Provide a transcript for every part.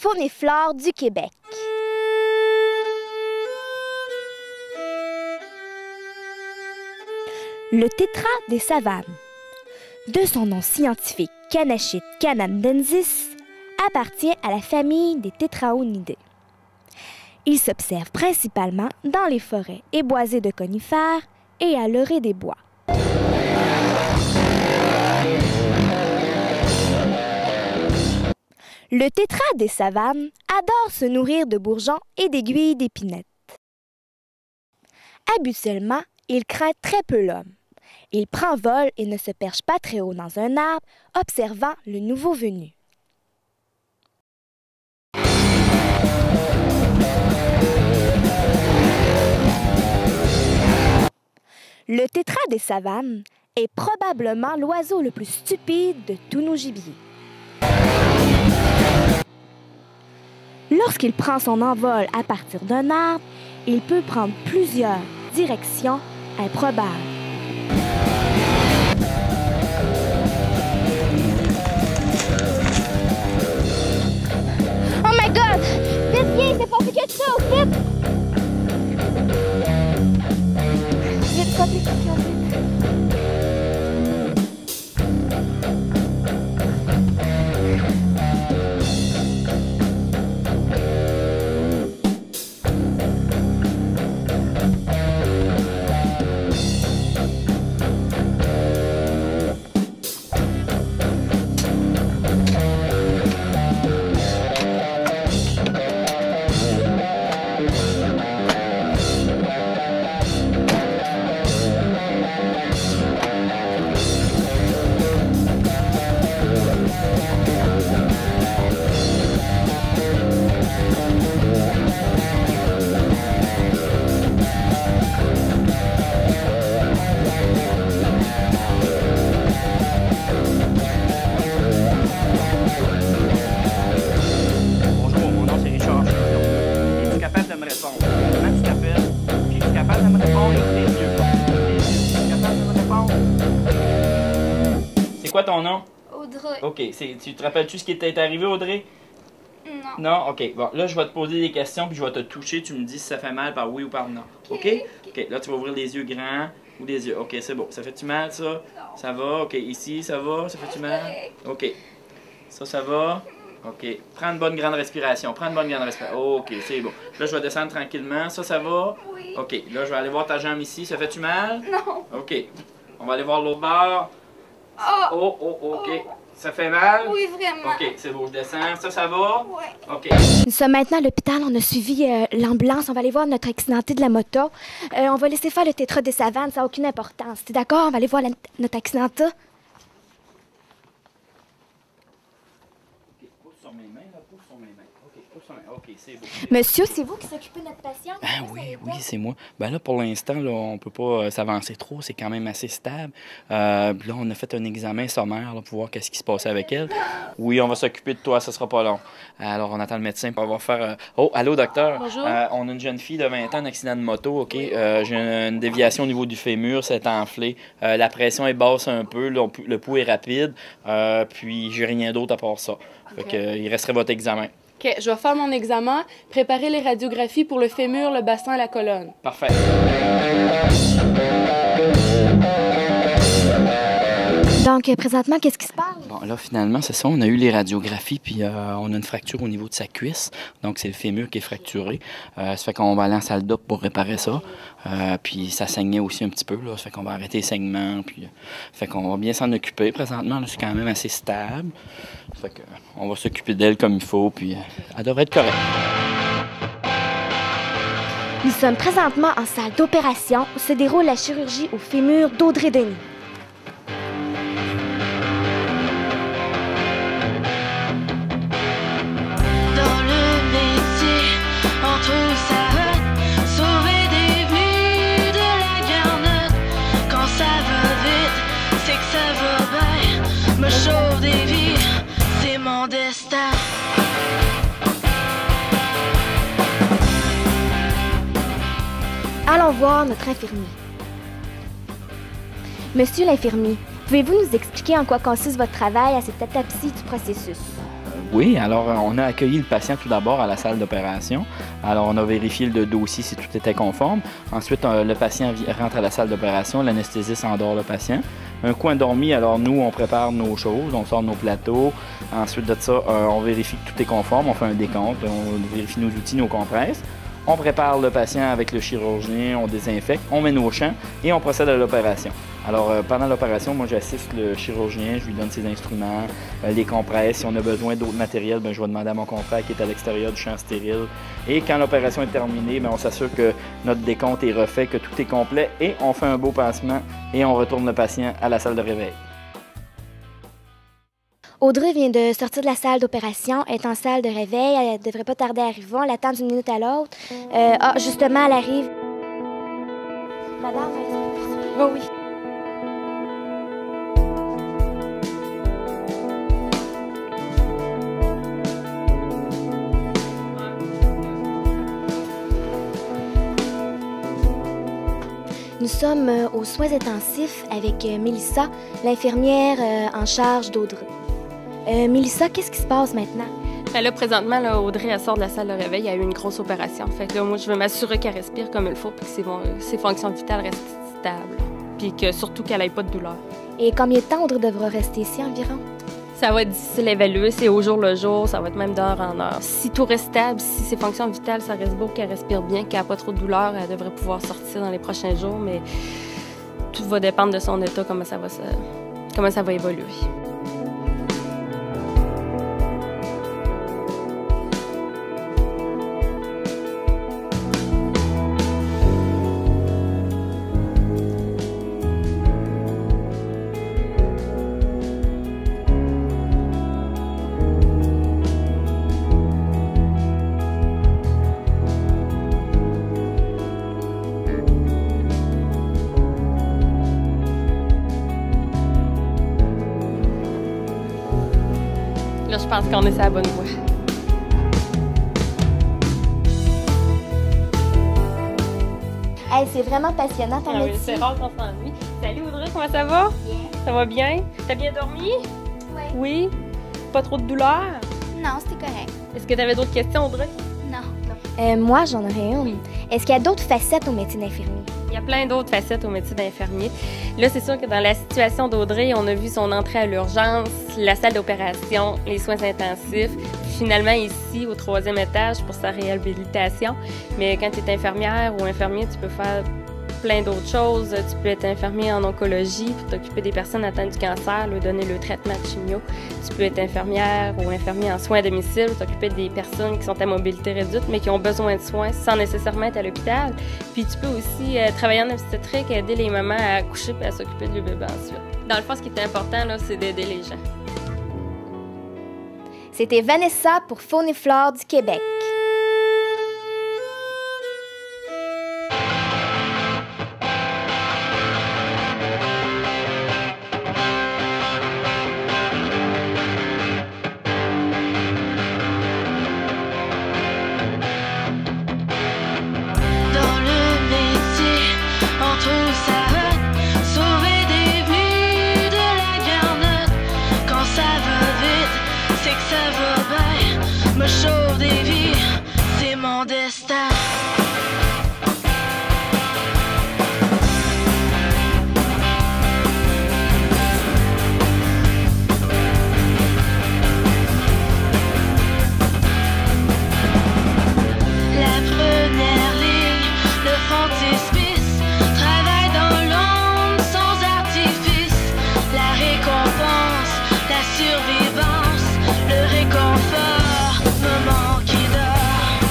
faune et flore du Québec. Le tétra des savanes, de son nom scientifique Canachite canadensis, appartient à la famille des tétraonidés. Il s'observe principalement dans les forêts et boisées de conifères et à l'orée des bois. Le tétra des savanes adore se nourrir de bourgeons et d'aiguilles d'épinettes. Habituellement, il craint très peu l'homme. Il prend vol et ne se perche pas très haut dans un arbre, observant le nouveau venu. Le tétra des savanes est probablement l'oiseau le plus stupide de tous nos gibiers. Lorsqu'il prend son envol à partir d'un arbre, il peut prendre plusieurs directions improbables. Oh my God! Vite, viens, c'est passé quelque chose! Vite! Vite, pas plus vite. C'est quoi ton nom? Audrey. OK. Tu te rappelles-tu ce qui t'est arrivé, Audrey? Non. Non? OK. Bon, là, je vais te poser des questions, puis je vais te toucher. Tu me dis si ça fait mal par oui ou par non. OK? OK. Là, tu vas ouvrir les yeux grands ou les yeux. OK, c'est bon. Ça fait-tu mal, ça? Non. Ça va? OK. Ici, ça va? Ça fait-tu mal? OK. Ça va? OK. Prends une bonne grande respiration. Prends une bonne grande respiration. OK, c'est bon. Là, je vais descendre tranquillement. Ça va? Oui. OK. Là, je vais aller voir ta jambe ici. Ça fait-tu mal? Non. OK. On va aller voir l'autre bord. Oh. OK. Ça fait mal? Oui, vraiment. OK, c'est bon, je descends. Ça va? Oui. OK. Nous sommes maintenant à l'hôpital. On a suivi l'ambulance. On va aller voir notre accidenté de la moto. On va laisser faire le tétra des savanes. Ça n'a aucune importance. T'es d'accord? On va aller voir notre accidenté. Pousse sur mes mains, là. Pousse sur mes mains. OK, pousse sur mes mains. OK, c'est beau. Monsieur, c'est vous qui s'occupez de notre patient? Ah oui, c'est moi. Ben là, pour l'instant, là, on peut pas s'avancer trop. C'est quand même assez stable. Puis là, on a fait un examen sommaire là, pour voir qu'est-ce qui se passait avec elle. Oui, on va s'occuper de toi, ça sera pas long. Alors, on attend le médecin pour avoir faire... Oh, allô, docteur? Bonjour. On a une jeune fille de 20 ans, un accident de moto, OK? J'ai une déviation au niveau du fémur, c'est enflé. La pression est basse un peu, le pouls est rapide. Puis, j'ai rien d'autre à part ça. Fait que, il resterait votre examen. OK, je vais faire mon examen, préparer les radiographies pour le fémur, le bassin et la colonne. Parfait. Donc, présentement, qu'est-ce qui se passe? Bon, là, finalement, c'est ça. On a eu les radiographies, puis on a une fracture au niveau de sa cuisse. Donc, c'est le fémur qui est fracturé. Ça fait qu'on va aller en salle d'op pour réparer ça. Puis, ça saignait aussi un petit peu, là. Ça fait qu'on va arrêter les saignements, puis... fait qu'on va bien s'en occuper. Présentement, là, c'est quand même assez stable. Fait qu'on va s'occuper d'elle comme il faut, puis elle devrait être correcte. Nous sommes présentement en salle d'opération où se déroule la chirurgie au fémur d'Audrey Denis. Dans le métier, on trouve ça hot, sauver des vies de la garnotte. Quand ça va vite, c'est que ça va bien. Me sauve des vies, c'est mon destin. Allons voir notre infirmier. Monsieur l'infirmier, pouvez-vous nous expliquer en quoi consiste votre travail à cette étape-ci du processus? Oui, alors on a accueilli le patient tout d'abord à la salle d'opération. Alors on a vérifié le dossier si tout était conforme. Ensuite, le patient rentre à la salle d'opération, l'anesthésiste endort le patient. Un coup endormi, alors nous, on prépare nos choses, on sort nos plateaux. Ensuite de ça, on vérifie que tout est conforme, on fait un décompte, on vérifie nos outils, nos compresses. On prépare le patient avec le chirurgien, on désinfecte, on met nos champs et on procède à l'opération. Alors, pendant l'opération, moi, j'assiste le chirurgien, je lui donne ses instruments, les compresses. Si on a besoin d'autres matériels, je vais demander à mon confrère qui est à l'extérieur du champ stérile. Et quand l'opération est terminée, on s'assure que notre décompte est refait, que tout est complet et on fait un beau pansement et on retourne le patient à la salle de réveil. Audrey vient de sortir de la salle d'opération, elle est en salle de réveil, elle ne devrait pas tarder à arriver, on l'attend d'une minute à l'autre. Justement, elle arrive. Madame, Oh oui. Nous sommes aux soins intensifs avec Mélissa, l'infirmière en charge d'Audrey. Mélissa, qu'est-ce qui se passe maintenant? Ben là, présentement, là, Audrey, elle sort de la salle de réveil. Il y a eu une grosse opération. Fait que là, moi, je veux m'assurer qu'elle respire comme il faut puis que ses fonctions vitales restent stables. Puis que surtout qu'elle n'ait pas de douleur. Et combien de temps Audrey devra rester ici environ? Ça va être difficile à évaluer. C'est au jour le jour. Ça va être même d'heure en heure. Si tout reste stable, si ses fonctions vitales, ça reste beau, qu'elle respire bien, qu'elle n'a pas trop de douleur, elle devrait pouvoir sortir dans les prochains jours. Mais tout va dépendre de son état, comment ça va évoluer. Là, je pense qu'on est sur la bonne voie. Hey, c'est vraiment passionnant ton métier. C'est rare qu'on s'ennuie. Salut Audrey, comment ça va? Bien. Ça va bien? T'as bien dormi? Oui. Oui? Pas trop de douleur? Non, c'était correct. Est-ce que t'avais d'autres questions, Audrey? Non. Moi, j'en aurais une. Est-ce qu'il y a d'autres facettes au métier d'infirmier? Il y a plein d'autres facettes au métier d'infirmier. Là, c'est sûr que dans la situation d'Audrey, on a vu son entrée à l'urgence, la salle d'opération, les soins intensifs, finalement ici, au 3e étage, pour sa réhabilitation. Mais quand tu es infirmière ou infirmier, tu peux faire plein d'autres choses. Tu peux être infirmier en oncologie pour t'occuper des personnes atteintes du cancer, leur donner le traitement de chimio. Tu peux être infirmière ou infirmier en soins à domicile pour t'occuper des personnes qui sont à mobilité réduite mais qui ont besoin de soins sans nécessairement être à l'hôpital. Puis tu peux aussi travailler en obstétrique, aider les mamans à accoucher et à s'occuper du bébé ensuite. Dans le fond, ce qui est important, là, c'est d'aider les gens. C'était Vanessa pour Faune et Flore du Québec. Dans le métier, on trouve ça hot, sauver des vies de la garnotte. Quand ça va vite, c'est que ça va bien. Me sauve des vies, c'est mon destin. La première ligne, le frontispice, travaille dans l'ombre sans artifice. La récompense, la survivance, le réconfort, moment qui dort.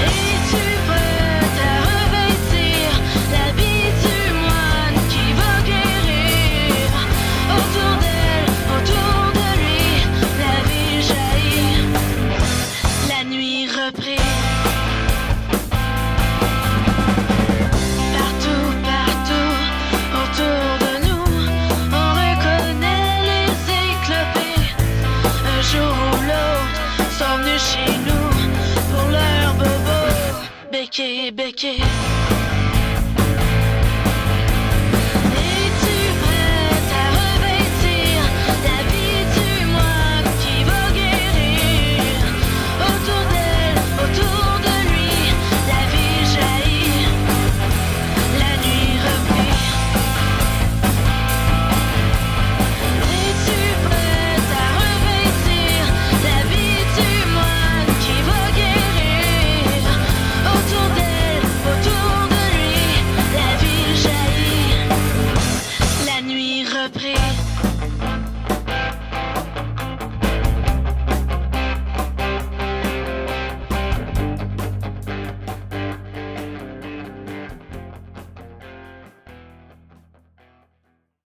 Es-tu prête à revêtir l'habit du moine qui va guérir? Autour d'elle, autour de lui, la vie jaillit. La nuit reprise. Partout, partout, autour de nous, on reconnaît les éclopés. Un jour ou l'autre, sont venus chez nous pour leur bobo. Béqué, béqué.